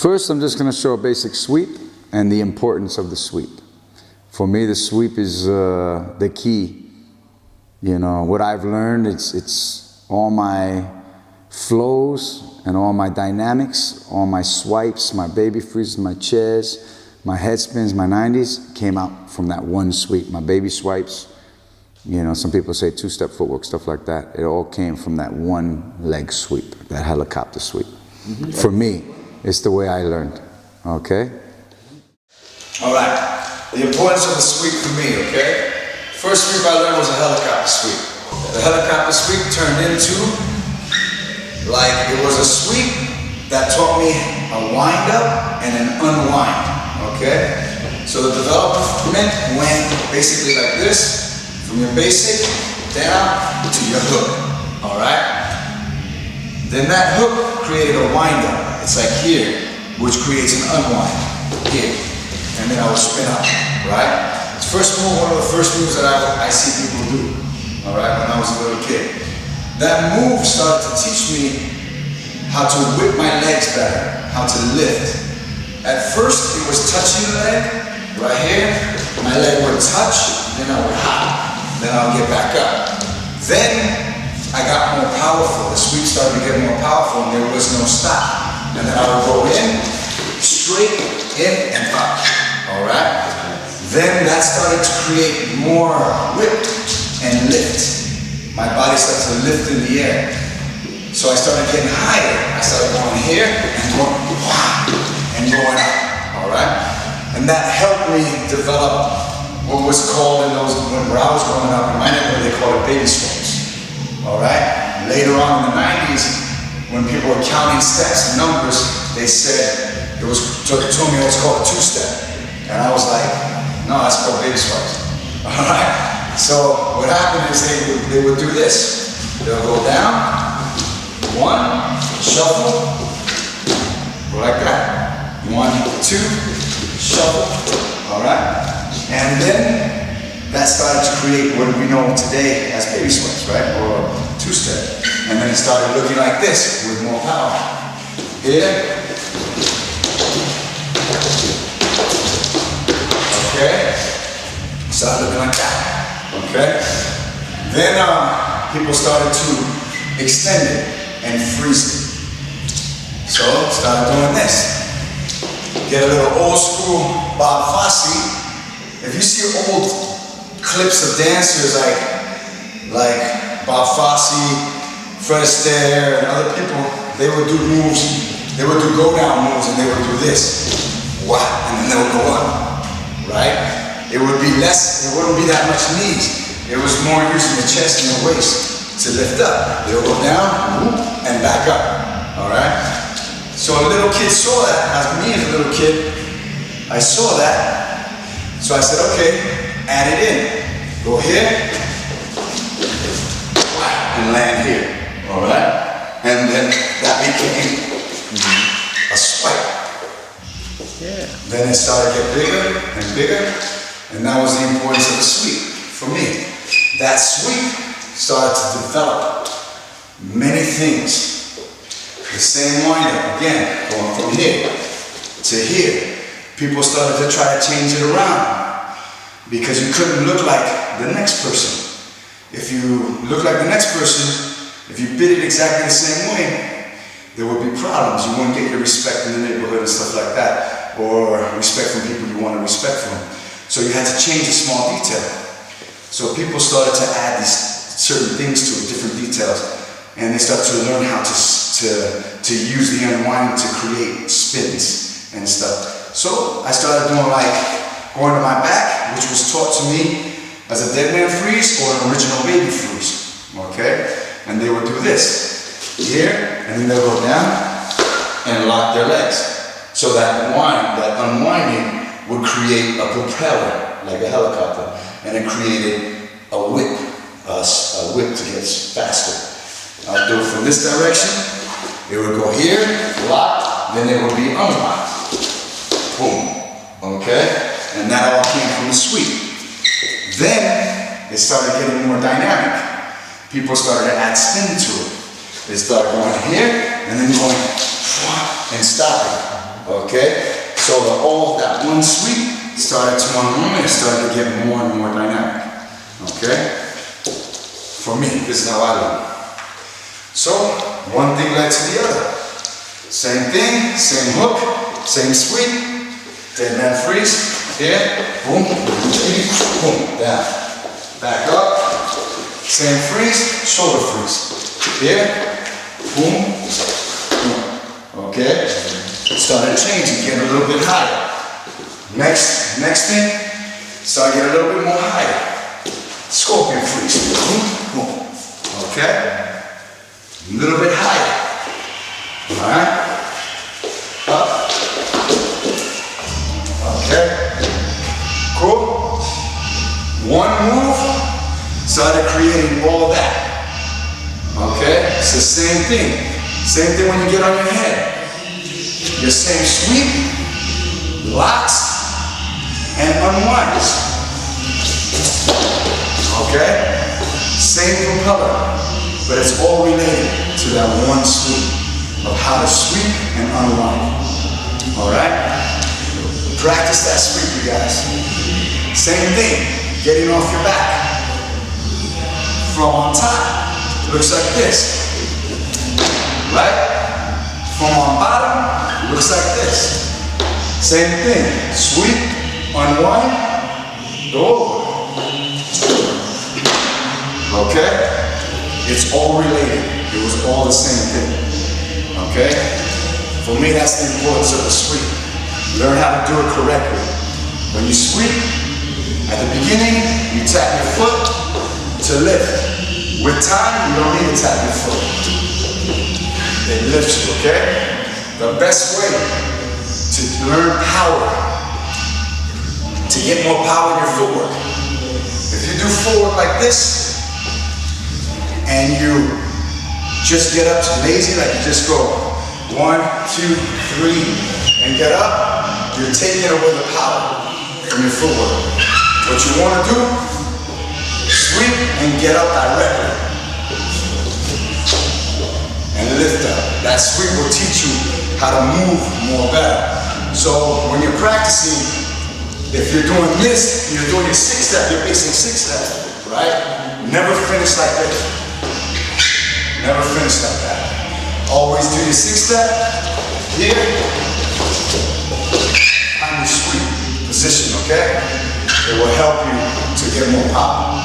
First, I'm just going to show a basic sweep and the importance of the sweep. For me, the sweep is the key. You know, what I've learned, it's all my flows and all my dynamics, all my swipes, my baby freezes, my chairs, my head spins, my 90s came out from that one sweep. My baby swipes, you know, some people say two-step footwork, stuff like that. It all came from that one leg sweep, that helicopter sweep. Mm-hmm. For me, it's the way I learned, okay? All right, the importance of the sweep for me, okay? First sweep I learned was a helicopter sweep. The helicopter sweep turned into, like, it was a sweep that taught me a wind up and an unwind, okay? So the development went basically like this, from your basic down to your hook, all right? Then that hook created a wind up. It's like here, which creates an unwind, here. And then I would spin up, right? It's first move, one of the first moves that I see people do, all right, when I was a little kid. That move started to teach me how to whip my legs better, how to lift. At first, it was touching the leg, right here. My leg would touch, then I would hop. Then I'll get back up. Then I got more powerful. The sweep started to get more powerful and there was no stop. And then I would go in, straight, in, and up. All right? Then that started to create more whip and lift. My body started to lift in the air. So I started getting higher. I started going here and going and going up. All right? And that helped me develop what was called in those, when I was growing up, in my neighborhood they called it baby steps. Alright? Later on in the 90s, when people were counting steps and numbers, they said, they told me it was called a two-step. And I was like, no, that's called baby steps. Alright? So what happened is they would do this. They'll go down, one, shuffle, go like that. 1, 2, shuffle. Alright? And then that started to create what we know today as baby steps, right? Or two-step. And then it started looking like this with more power. Here. Okay. Started looking like that. Okay. Then people started to extend it and freeze it. So started doing this. Get a little old school Bob Fosse. If you see old clips of dancers like Bob Fosse, Fred Astaire, and other people, they would do moves, they would do go-down moves, and they would do this. Wow, and then they would go up, right? It would be less, it wouldn't be that much knees. It was more using the chest and the waist to lift up. They would go down, and back up, all right? So a little kid saw that, as me as a little kid, I saw that. So I said, okay, add it in. Go here, and land here, all right? And then that became a swipe. Yeah. Then it started to get bigger and bigger, and that was the importance of the sweep for me. That sweep started to develop many things. The same windup, again, going from here to here. People started to try to change it around because you couldn't look like the next person. If you look like the next person, if you did it exactly the same way, there would be problems. You wouldn't get your respect in the neighborhood and stuff like that, or respect from people you want to respect from. So you had to change a small detail. So people started to add these certain things to it, different details, and they started to learn how to use the unwind to create spins and stuff. So I started doing like going to my back, which was taught to me as a dead man freeze or an original baby freeze, okay? And they would do this here, and then they'll go down and lock their legs. So that unwinding would create a propeller, like a helicopter, and it created a whip to get faster. I'll do it from this direction. It would go here, locked, then it would be unlocked. Boom, okay? And that all came from the sweep. Then it started getting more dynamic. People started to add spin to it. They started going here and then going and stopping, Okay? So that one sweep started to unwind and started to get more and more dynamic. Okay? For me, this is how I learn. So, one thing led to the other. Same thing, same hook, same sweep. Dead man freeze. Here, boom, boom, down. Back up. Same freeze, shoulder freeze. Here, boom, boom. Okay? Started changing, getting a little bit higher. Next thing, start getting a little bit more higher. Scorpion freeze. Boom, boom. Okay? A little bit higher. Alright? Up. Okay? Cool? One move started creating all that. Okay? It's the same thing. Same thing when you get on your head. Your same sweep, locks, and unwinds. Okay? Same propeller, but it's all related to that one sweep of how to sweep and unwind. Alright? Practice that sweep, you guys. Same thing, getting off your back. From on top, looks like this. Right? From on bottom, looks like this. Same thing. Sweep, unwind, go over. Okay? It's all related. It was all the same thing. Okay? For me, that's the importance of the sweep. Learn how to do it correctly. When you sweep, at the beginning, you tap your foot to lift. With time, you don't need to tap your foot. It lifts you, okay? The best way to learn power, to get more power in your footwork. If you do footwork like this, and you just get up lazy, like you just go 1, 2, 3, and get up, you're taking away the power from your footwork. What you want to do, sweep and get up directly. And lift up. That sweep will teach you how to move more better. So when you're practicing, if you're doing this, you're doing your 6-step, you're basing 6-step, right? Never finish like this. Never finish like that. Always do your 6-step, here, and your sweep position, okay? It will help you to get more power.